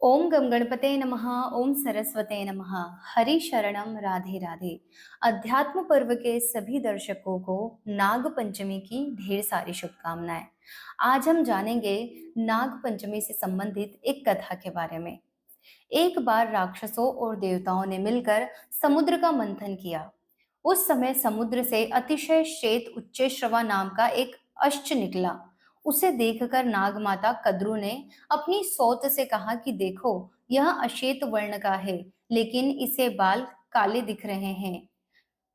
ओम गम गणपते नमः। ओम सरस्वते नमः। हरि शरणम राधे राधे। अध्यात्म पर्व के सभी दर्शकों को नाग पंचमी की ढेर सारी शुभकामनाएं। आज हम जानेंगे नाग पंचमी से संबंधित एक कथा के बारे में। एक बार राक्षसों और देवताओं ने मिलकर समुद्र का मंथन किया। उस समय समुद्र से अतिशय श्वेत उच्चैश्रवा नाम का एक अश्च निकला। उसे देखकर नागमाता कद्रू ने अपनी सौत से कहा कि देखो, यह अश्वेत वर्ण का है, लेकिन इसे बाल काले दिख रहे हैं।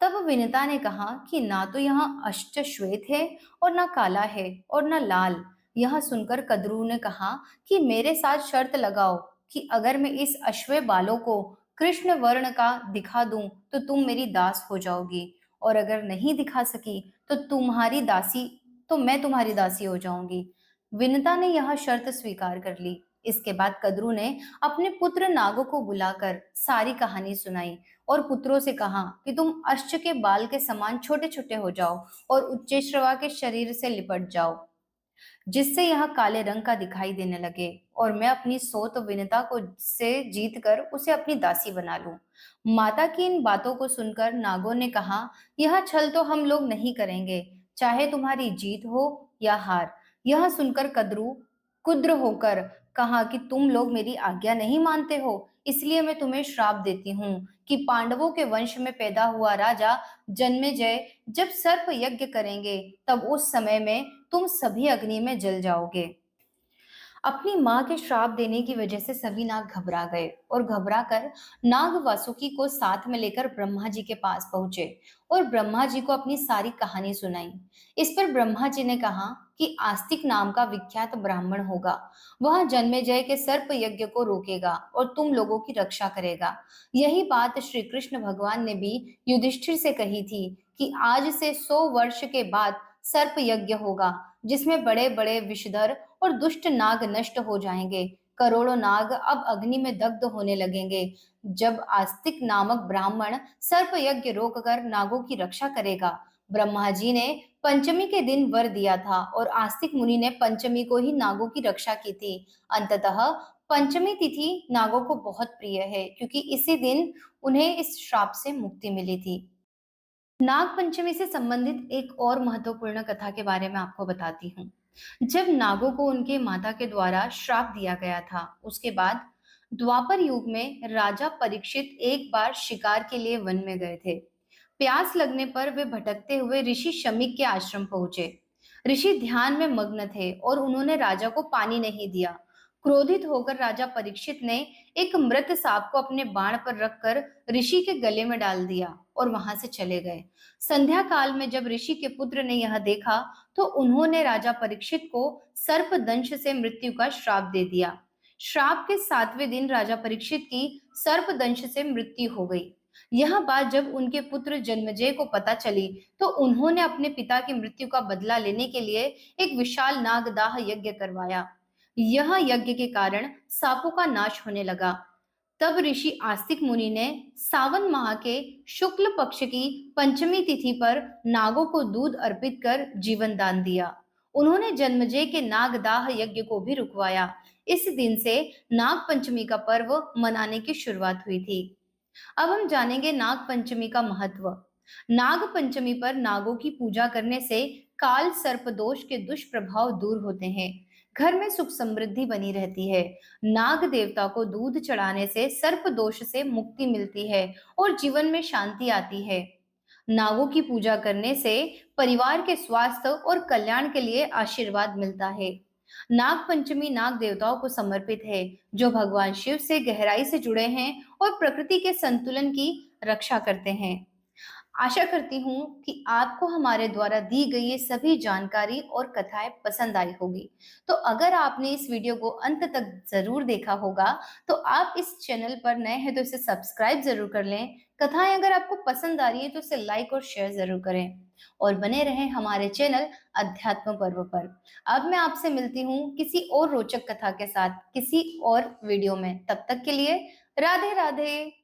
तब विनिता ने कहा कि ना तो यह अष्ट श्वेत है और ना काला है और ना लाल। यह सुनकर कद्रू ने कहा कि मेरे साथ शर्त लगाओ कि अगर मैं इस अश्वे बालों को कृष्ण वर्ण का दिखा दूं तो तुम मेरी दास हो जाओगी, और अगर नहीं दिखा सकी तो मैं तुम्हारी दासी हो जाऊंगी। विनिता ने यह शर्त स्वीकार कर ली। इसके बाद कद्रू ने अपने पुत्र नागों को बुलाकर सारी कहानी सुनाई और पुत्रों से कहा कि तुम अश्व के बाल के समान छोटे छोटे हो जाओ और उच्चैश्रवा के शरीर से लिपट जाओ, जिससे यह काले रंग का दिखाई देने लगे, और मैं अपनी सोत विनता को से जीत कर उसे अपनी दासी बना लूं। माता की इन बातों को सुनकर नागों ने कहा, यह छल तो हम लोग नहीं करेंगे, चाहे तुम्हारी जीत हो या हार। यह सुनकर कद्रू कुद्र होकर कहा कि तुम लोग मेरी आज्ञा नहीं मानते हो, इसलिए मैं तुम्हें श्राप देती हूँ कि पांडवों के वंश में पैदा हुआ राजा जन्मेजय जब सर्प यज्ञ करेंगे, तब उस समय में तुम सभी अग्नि में जल जाओगे। अपनी माँ के श्राप देने की वजह से सभी नाग घबरा गए और घबरा कर नाग वासुकी को साथ में लेकर ब्रह्मा जी के पास पहुंचे और ब्रह्मा जी को अपनी सारी कहानी सुनाई। इस पर ब्रह्मा जी ने कहा कि आस्तिक नाम का विख्यात ब्राह्मण होगा। वह जन्मेजय के सर्प यज्ञ को रोकेगा और तुम लोगों की रक्षा करेगा। यही बात श्री कृष्ण भगवान ने भी युधिष्ठिर से कही थी कि आज से 100 वर्ष के बाद सर्प यज्ञ होगा, जिसमें बड़े बड़े विषधर और दुष्ट नाग नष्ट हो जाएंगे। करोड़ों नाग अब अग्नि में दग्ध होने लगेंगे। जब आस्तिक नामक ब्राह्मण सर्प यज्ञ रोककर नागों की रक्षा करेगा। ब्रह्मा जी ने पंचमी के दिन वर दिया था और आस्तिक मुनि ने पंचमी को ही नागों की रक्षा की थी। अंततः पंचमी तिथि नागों को बहुत प्रिय है, क्योंकि इसी दिन उन्हें इस श्राप से मुक्ति मिली थी। नाग पंचमी से संबंधित एक और महत्वपूर्ण कथा के बारे में आपको बताती हूँ। जब नागों को उनके माता के द्वारा श्राप दिया गया था, उसके बाद द्वापर युग में राजा परीक्षित एक बार शिकार के लिए वन में गए थे। प्यास लगने पर वे भटकते हुए ऋषि शमीक के आश्रम पहुंचे। ऋषि ध्यान में मग्न थे और उन्होंने राजा को पानी नहीं दिया। क्रोधित होकर राजा परीक्षित ने एक मृत सांप को अपने बाण पर रखकर ऋषि के गले में डाल दिया और वहां से चले गए। संध्या काल में जब ऋषि के पुत्र ने यह देखा, तो उन्होंने राजा परीक्षित को सर्प दंश से मृत्यु का श्राप दे दिया। श्राप के 7वें दिन राजा परीक्षित की सर्प दंश से मृत्यु हो गई। यह बात जब उनके पुत्र जन्मेजय को पता चली, तो उन्होंने अपने पिता की मृत्यु का बदला लेने के लिए एक विशाल नागदाह यज्ञ करवाया। यह यज्ञ के कारण सांपों का नाश होने लगा। तब ऋषि आस्तिक मुनि ने सावन माह के शुक्ल पक्ष की पंचमी तिथि पर नागों को दूध अर्पित कर जीवन दान दिया। उन्होंने जन्मजय के नागदाह यज्ञ को भी रुकवाया। इस दिन से नाग पंचमी का पर्व मनाने की शुरुआत हुई थी। अब हम जानेंगे नाग पंचमी का महत्व। नाग पंचमी पर नागों की पूजा करने से काल सर्प दोष के दुष्प्रभाव दूर होते हैं। घर में सुख समृद्धि बनी रहती है। नाग देवता को दूध चढ़ाने से सर्प दोष से मुक्ति मिलती है और जीवन में शांति आती है। नागों की पूजा करने से परिवार के स्वास्थ्य और कल्याण के लिए आशीर्वाद मिलता है। नाग पंचमी नाग देवताओं को समर्पित है, जो भगवान शिव से गहराई से जुड़े हैं और प्रकृति के संतुलन की रक्षा करते हैं। आशा करती हूँ कि आपको हमारे द्वारा दी गई ये सभी जानकारी और कथाएं पसंद आई होगी। तो अगर आपने इस वीडियो को अंत तक जरूर देखा होगा, तो आप इस चैनल पर नए हैं तो इसे सब्सक्राइब जरूर कर लें। कथाएं अगर आपको पसंद आ रही है तो इसे लाइक और शेयर जरूर करें और बने रहें हमारे चैनल अध्यात्म पर्व पर। अब मैं आपसे मिलती हूँ किसी और रोचक कथा के साथ किसी और वीडियो में। तब तक के लिए राधे राधे।